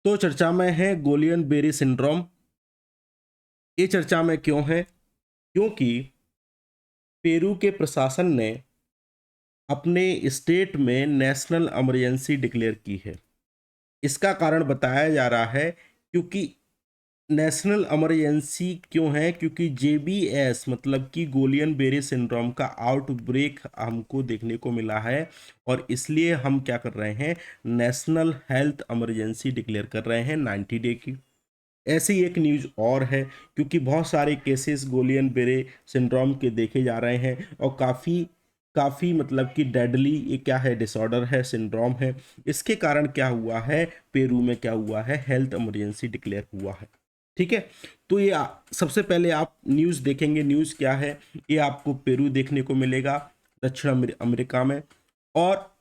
तो चर्चा में है गोलियन बेरी सिंड्रोम। ये चर्चा में क्यों है? क्योंकि पेरू के प्रशासन ने अपने स्टेट में नेशनल इमरजेंसी डिक्लेयर की है। इसका कारण बताया जा रहा है क्योंकि नेशनल इमरजेंसी क्यों है? क्योंकि जेबीएस मतलब कि गोलियन बेरी सिंड्रोम का आउटब्रेक हमको देखने को मिला है और इसलिए हम क्या कर रहे हैं, नेशनल हेल्थ इमरजेंसी डिक्लेयर कर रहे हैं 90 डे की। ऐसी एक न्यूज़ और है क्योंकि बहुत सारे केसेस गोलियन बेरे सिंड्रोम के देखे जा रहे हैं और काफ़ी काफ़ी मतलब कि डेडली ये क्या है, डिसऑर्डर है, सिंड्रोम है। इसके कारण क्या हुआ है, पेरू में क्या हुआ है, हेल्थ इमरजेंसी डिक्लेयर हुआ है। ठीक है, तो ये सबसे पहले आप न्यूज़ देखेंगे। न्यूज़ क्या है, ये आपको पेरू देखने को मिलेगा दक्षिण अमेरिका में। और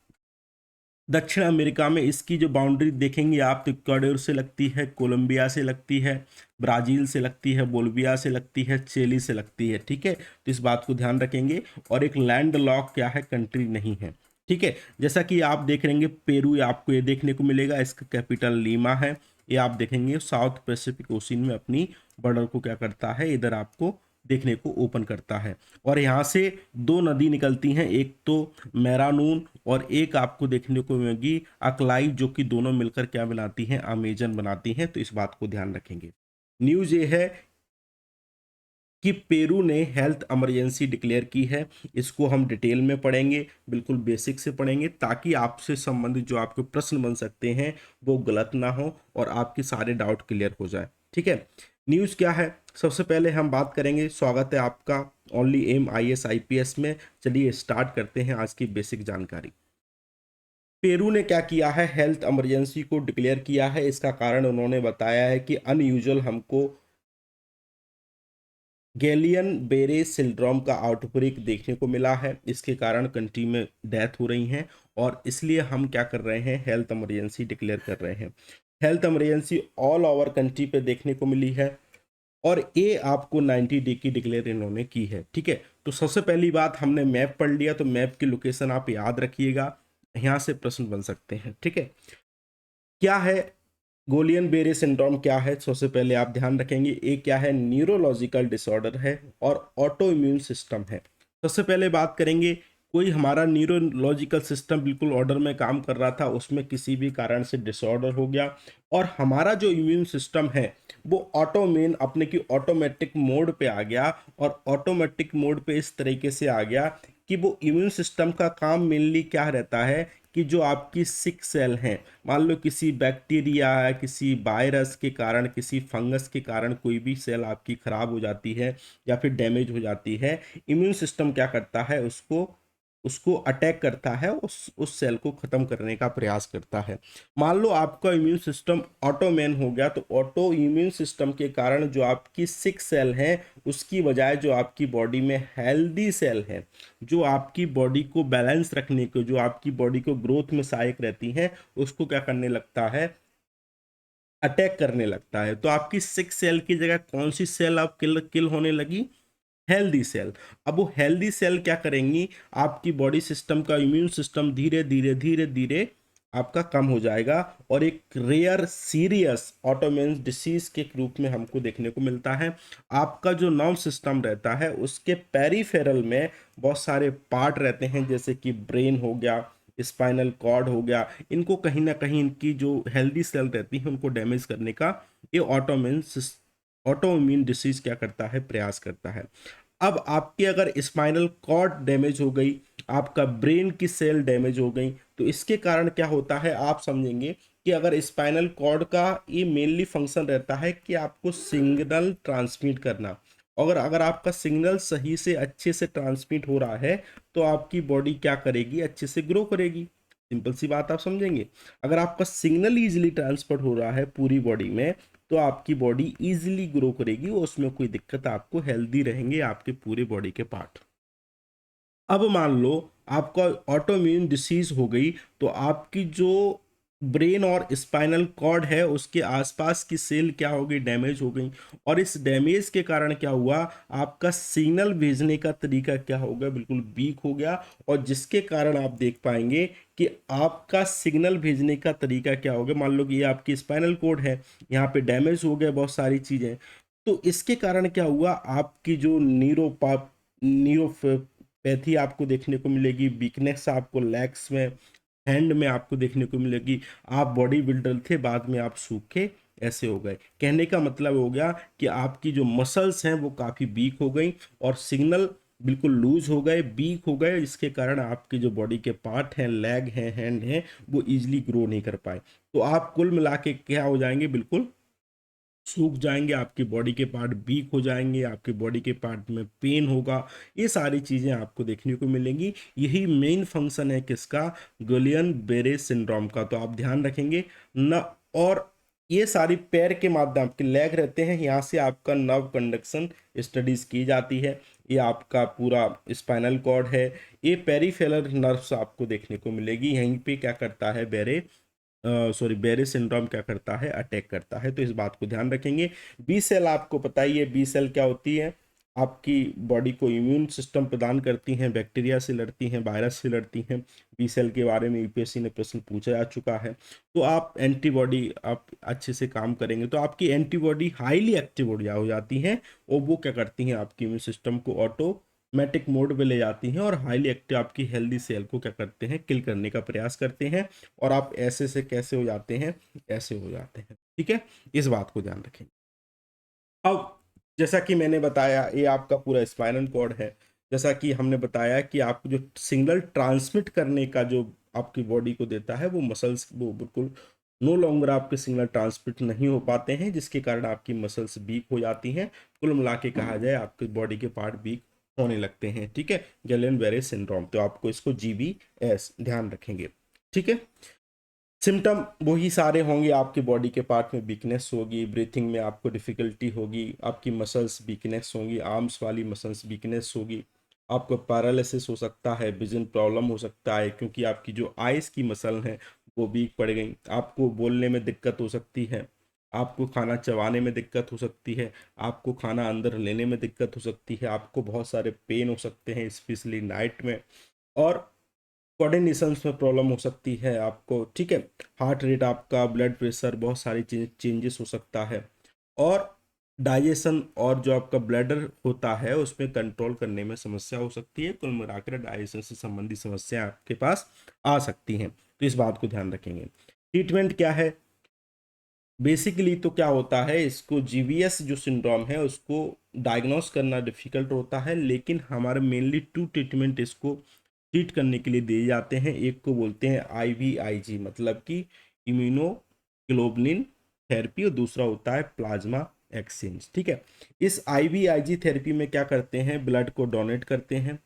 दक्षिण अमेरिका में इसकी जो बाउंड्री देखेंगे आप तो इक्वाडोर से लगती है, कोलंबिया से लगती है, ब्राज़ील से लगती है, बोलिविया से लगती है, चिली से लगती है। ठीक है, तो इस बात को ध्यान रखेंगे। और एक लैंड लॉक क्या है, कंट्री नहीं है। ठीक है, जैसा कि आप देख लेंगे पेरू आपको ये देखने को मिलेगा, इसका कैपिटल लीमा है। ये आप देखेंगे साउथ पैसिफिक ओशियन में अपनी बॉर्डर को क्या करता है, इधर आपको देखने को ओपन करता है। और यहाँ से दो नदी निकलती हैं, एक तो मैरानून और एक आपको देखने को मिलेगी अकलाई, जो कि दोनों मिलकर क्या बनाती हैं, अमेजन बनाती हैं। तो इस बात को ध्यान रखेंगे। न्यूज़ ये है कि पेरू ने हेल्थ इमरजेंसी डिक्लेयर की है। इसको हम डिटेल में पढ़ेंगे, बिल्कुल बेसिक से पढ़ेंगे, ताकि आपसे संबंधित जो आपके प्रश्न बन सकते हैं वो गलत ना हो और आपके सारे डाउट क्लियर हो जाए। ठीक है, न्यूज़ क्या है, सबसे पहले हम बात करेंगे। स्वागत है आपका ओनली एम IAS IPS में। चलिए स्टार्ट करते हैं आज की बेसिक जानकारी। पेरू ने क्या किया है, हेल्थ इमरजेंसी को डिक्लेयर किया है। इसका कारण उन्होंने बताया है कि अनयूजुअल हमको गैलियन बेरे सिंड्रोम का आउटब्रेक देखने को मिला है। इसके कारण कंट्री में डेथ हो रही हैं और इसलिए हम क्या कर रहे हैं, हेल्थ इमरजेंसी डिक्लेयर कर रहे हैं। Health emergency all over country पे देखने को मिली है और ये आपको 90 डे की डिक्लेयर इन्होंने की है। ठीक है, तो सबसे पहली बात हमने मैप पढ़ लिया, तो मैप की लोकेशन आप याद रखिएगा, यहाँ से प्रश्न बन सकते हैं। ठीक है, क्या है गोलियन बेरे सिंड्रोम, क्या है, सबसे पहले आप ध्यान रखेंगे। एक क्या है, न्यूरोलॉजिकल डिसऑर्डर है और ऑटो इम्यून सिस्टम है। सबसे पहले बात करेंगे, कोई हमारा न्यूरोलॉजिकल सिस्टम बिल्कुल ऑर्डर में काम कर रहा था, उसमें किसी भी कारण से डिसऑर्डर हो गया और हमारा जो इम्यून सिस्टम है वो ऑटोमेन अपने की ऑटोमेटिक मोड पे आ गया। और ऑटोमेटिक मोड पे इस तरीके से आ गया कि वो इम्यून सिस्टम का काम मेनली क्या रहता है कि जो आपकी सिक सेल हैं, मान लो किसी बैक्टीरिया, किसी वायरस के कारण, किसी फंगस के कारण कोई भी सेल आपकी खराब हो जाती है या फिर डैमेज हो जाती है, इम्यून सिस्टम क्या करता है, उसको उसको अटैक करता है, उस सेल को खत्म करने का प्रयास करता है। मान लो आपका इम्यून सिस्टम ऑटोमेन हो गया, तो ऑटो इम्यून सिस्टम के कारण जो आपकी सिक सेल हैं उसकी बजाय जो आपकी बॉडी में हेल्दी सेल है, जो आपकी बॉडी को बैलेंस रखने को, जो आपकी बॉडी को ग्रोथ में सहायक रहती हैं, उसको क्या करने लगता है, अटैक करने लगता है। तो आपकी सिक्स सेल की जगह कौन सी सेल अब किल किल होने लगी, हेल्दी सेल। अब वो हेल्दी सेल क्या करेंगी, आपकी बॉडी सिस्टम का इम्यून सिस्टम धीरे धीरे धीरे धीरे आपका कम हो जाएगा और एक रेयर सीरियस ऑटोमेन डिसीज के रूप में हमको देखने को मिलता है। आपका जो नर्व सिस्टम रहता है उसके पेरिफेरल में बहुत सारे पार्ट रहते हैं, जैसे कि ब्रेन हो गया, स्पाइनल कॉर्ड हो गया, इनको कहीं ना कहीं इनकी जो हेल्दी सेल रहती है उनको डैमेज करने का ये ऑटोइम्यून डिसीज क्या करता है, प्रयास करता है। अब आपके अगर स्पाइनल कॉर्ड डैमेज हो गई, आपका ब्रेन की सेल डैमेज हो गई, तो इसके कारण क्या होता है, आप समझेंगे कि अगर स्पाइनल कॉर्ड का ये मेनली फंक्शन रहता है कि आपको सिग्नल ट्रांसमिट करना। अगर अगर आपका सिग्नल सही से अच्छे से ट्रांसमिट हो रहा है तो आपकी बॉडी क्या करेगी, अच्छे से ग्रो करेगी। सिंपल सी बात आप समझेंगे। अगर आपका सिग्नल इजीली ट्रांसफर हो रहा है पूरी बॉडी में तो आपकी बॉडी इजीली ग्रो करेगी, उसमें कोई दिक्कत, आपको हेल्दी रहेंगे आपके पूरे बॉडी के पार्ट। अब मान लो आपका ऑटोइम्यून डिसीज हो गई, तो आपकी जो ब्रेन और स्पाइनल कॉर्ड है उसके आसपास की सेल क्या हो गई, डैमेज हो गई। और इस डैमेज के कारण क्या हुआ, आपका सिग्नल भेजने का तरीका क्या हो गया, बिल्कुल वीक हो गया। और जिसके कारण आप देख पाएंगे कि आपका सिग्नल भेजने का तरीका क्या होगा। मान लो कि ये आपकी स्पाइनल कोड है, यहाँ पे डैमेज हो गया बहुत सारी चीज़ें, तो इसके कारण क्या हुआ, आपकी जो न्यूरोपैथी आपको देखने को मिलेगी, वीकनेस आपको लेग्स में, हैंड में आपको देखने को मिलेगी। आप बॉडी बिल्डर थे, बाद में आप सूखे ऐसे हो गए। कहने का मतलब हो गया कि आपकी जो मसल्स हैं वो काफ़ी वीक हो गई और सिग्नल बिल्कुल लूज हो गए, वीक हो गए। इसके कारण आपके जो बॉडी के पार्ट हैं, लेग हैं, हैंड हैं, वो इजीली ग्रो नहीं कर पाए। तो आप कुल मिला के क्या हो जाएंगे, बिल्कुल सूख जाएंगे, आपकी बॉडी के पार्ट वीक हो जाएंगे, आपके बॉडी के पार्ट में पेन होगा। ये सारी चीज़ें आपको देखने को मिलेंगी। यही मेन फंक्शन है किसका, गुलियन बेरे सिंड्रोम का। तो आप ध्यान रखेंगे न। और ये सारी पैर के माध्यम, आपके लेग रहते हैं, यहाँ से आपका नर्व कंडक्शन स्टडीज की जाती है। ये आपका पूरा स्पाइनल कॉर्ड है। ये पेरिफेरल नर्व्स आपको देखने को मिलेगी। यहीं पे क्या करता है, बेरे सिंड्रोम क्या करता है, अटैक करता है। तो इस बात को ध्यान रखेंगे। बी सेल आपको पता ही है, बी सेल क्या होती है, आपकी बॉडी को इम्यून सिस्टम प्रदान करती हैं, बैक्टीरिया से लड़ती हैं, वायरस से लड़ती हैं। बी सेल के बारे में यूपीएससी ने प्रश्न पूछा जा चुका है। तो आप एंटीबॉडी आप अच्छे से काम करेंगे तो आपकी एंटीबॉडी हाईली एक्टिव हो जाती हैं, और वो क्या करती हैं, आपकी इम्यून सिस्टम को ऑटोमेटिक मोड पे ले जाती हैं और हाईली एक्टिव आपकी हेल्दी सेल को क्या करते हैं, किल करने का प्रयास करते हैं। और आप ऐसे से कैसे हो जाते हैं, ऐसे हो जाते हैं। ठीक है, इस बात को ध्यान रखें। अब जैसा कि मैंने बताया, ये आपका पूरा स्पाइनल कॉर्ड है। जैसा कि हमने बताया कि आपको जो सिग्नल ट्रांसमिट करने का जो आपकी बॉडी को देता है, वो मसल्स, वो बिल्कुल नो लॉन्गर आपके सिग्नल ट्रांसमिट नहीं हो पाते हैं, जिसके कारण आपकी मसल्स वीक हो जाती हैं। कुल मिला के कहा जाए, आपके बॉडी के पार्ट वीक होने लगते हैं। ठीक है, गैलेन वेरे सिंड्रोम। तो आपको इसको GBS ध्यान रखेंगे। ठीक है, सिम्टम वही सारे होंगे, आपके बॉडी के पार्ट में वीकनेस होगी, ब्रीथिंग में आपको डिफिकल्टी होगी, आपकी मसल्स वीकनेस होंगी, आर्म्स वाली मसल्स वीकनेस होगी, आपको पैरालिसिस हो सकता है, विजन प्रॉब्लम हो सकता है, क्योंकि आपकी जो आइज़ की मसल हैं वो वीक पड़ गई। आपको बोलने में दिक्कत हो सकती है, आपको खाना चबाने में दिक्कत हो सकती है, आपको खाना अंदर लेने में दिक्कत हो सकती है, आपको बहुत सारे पेन हो सकते हैं स्पेशली नाइट में, और कोऑर्डिनेशंस में प्रॉब्लम हो सकती है आपको। ठीक है, हार्ट रेट आपका, ब्लड प्रेशर, बहुत सारी चेंजेस हो सकता है। और डाइजेशन और जो आपका ब्लैडर होता है उसमें कंट्रोल करने में समस्या हो सकती है। कुल मिलाकर डाइजेशन से संबंधित समस्या आपके पास आ सकती हैं। तो इस बात को ध्यान रखेंगे। ट्रीटमेंट क्या है, बेसिकली तो क्या होता है, इसको GBS जो सिंड्रोम है उसको डायग्नोस करना डिफिकल्ट होता है, लेकिन हमारे मेनली 2 ट्रीटमेंट इसको ट्रीट करने के लिए दिए जाते हैं। एक को बोलते हैं IVIG, मतलब कि इम्यूनोग्लोबुलिन थेरेपी, और दूसरा होता है प्लाज्मा एक्सचेंज। ठीक है, इस IVIG थेरेपी में क्या करते हैं, ब्लड को डोनेट करते हैं,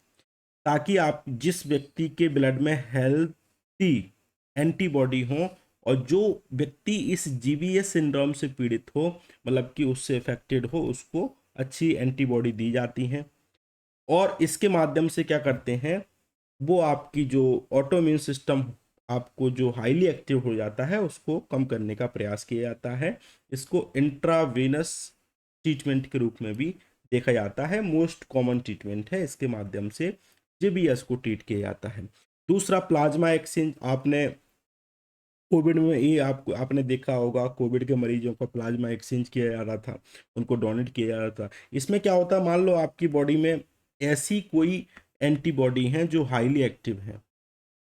ताकि आप जिस व्यक्ति के ब्लड में हेल्थी एंटीबॉडी हो, और जो व्यक्ति इस GBS सिंड्रोम से पीड़ित हो, मतलब कि उससे अफेक्टेड हो, उसको अच्छी एंटीबॉडी दी जाती हैं। और इसके माध्यम से क्या करते हैं, वो आपकी जो ऑटोइम्यून सिस्टम आपको जो हाईली एक्टिव हो जाता है उसको कम करने का प्रयास किया जाता है। इसको इंट्रावेनस ट्रीटमेंट के रूप में भी देखा जाता है। मोस्ट कॉमन ट्रीटमेंट है, इसके माध्यम से GBS को ट्रीट किया जाता है। दूसरा प्लाज्मा एक्सचेंज, आपने कोविड में ये आपने देखा होगा, कोविड के मरीजों का प्लाज्मा एक्सचेंज किया जा रहा था, उनको डोनेट किया जा रहा था। इसमें क्या होता है, मान लो आपकी बॉडी में ऐसी कोई एंटीबॉडी हैं जो हाईली एक्टिव है,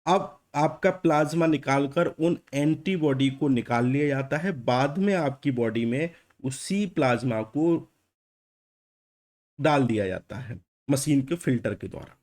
अब आपका प्लाज्मा निकालकर उन एंटीबॉडी को निकाल लिया जाता है, बाद में आपकी बॉडी में उसी प्लाज्मा को डाल दिया जाता है मशीन के फिल्टर के द्वारा।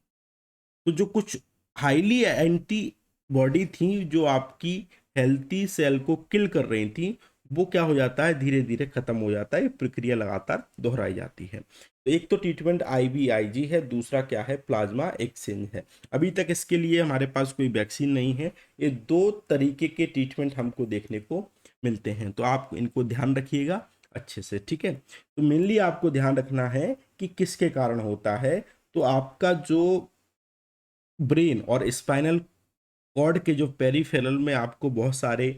तो जो कुछ हाईली एंटी बॉडी थी जो आपकी हेल्थी सेल को किल कर रही थी, वो क्या हो जाता है, धीरे धीरे खत्म हो जाता है। ये प्रक्रिया लगातार दोहराई जाती है। तो एक तो ट्रीटमेंट IVIG है, दूसरा क्या है, प्लाज्मा एक्सचेंज है। अभी तक इसके लिए हमारे पास कोई वैक्सीन नहीं है। ये 2 तरीके के ट्रीटमेंट हमको देखने को मिलते हैं, तो आप इनको ध्यान रखिएगा अच्छे से। ठीक है, तो मेनली आपको ध्यान रखना है कि किसके कारण होता है। तो आपका जो ब्रेन और स्पाइनल कॉर्ड के जो पेरिफेरल में आपको बहुत सारे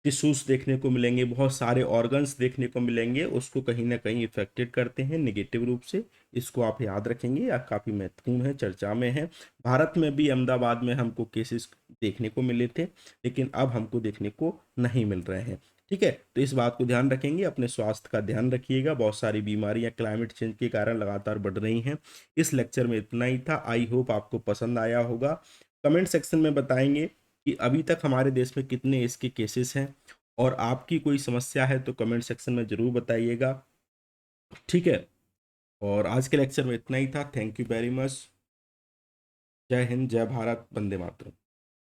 टिश्यूज देखने को मिलेंगे, बहुत सारे ऑर्गन्स देखने को मिलेंगे, उसको कहीं ना कहीं इफेक्टेड करते हैं नेगेटिव रूप से। इसको आप याद रखेंगे, या काफ़ी महत्वपूर्ण है, चर्चा में है। भारत में भी अहमदाबाद में हमको केसेस देखने को मिले थे, लेकिन अब हमको देखने को नहीं मिल रहे हैं। ठीक है, तो इस बात को ध्यान रखेंगे, अपने स्वास्थ्य का ध्यान रखिएगा। बहुत सारी बीमारियां क्लाइमेट चेंज के कारण लगातार बढ़ रही हैं। इस लेक्चर में इतना ही था, आई होप आपको पसंद आया होगा। कमेंट सेक्शन में बताएंगे कि अभी तक हमारे देश में कितने इसके केसेस हैं, और आपकी कोई समस्या है तो कमेंट सेक्शन में ज़रूर बताइएगा। ठीक है, और आज के लेक्चर में इतना ही था। Thank you very much. जय हिंद, जय भारत, वंदे मातरम।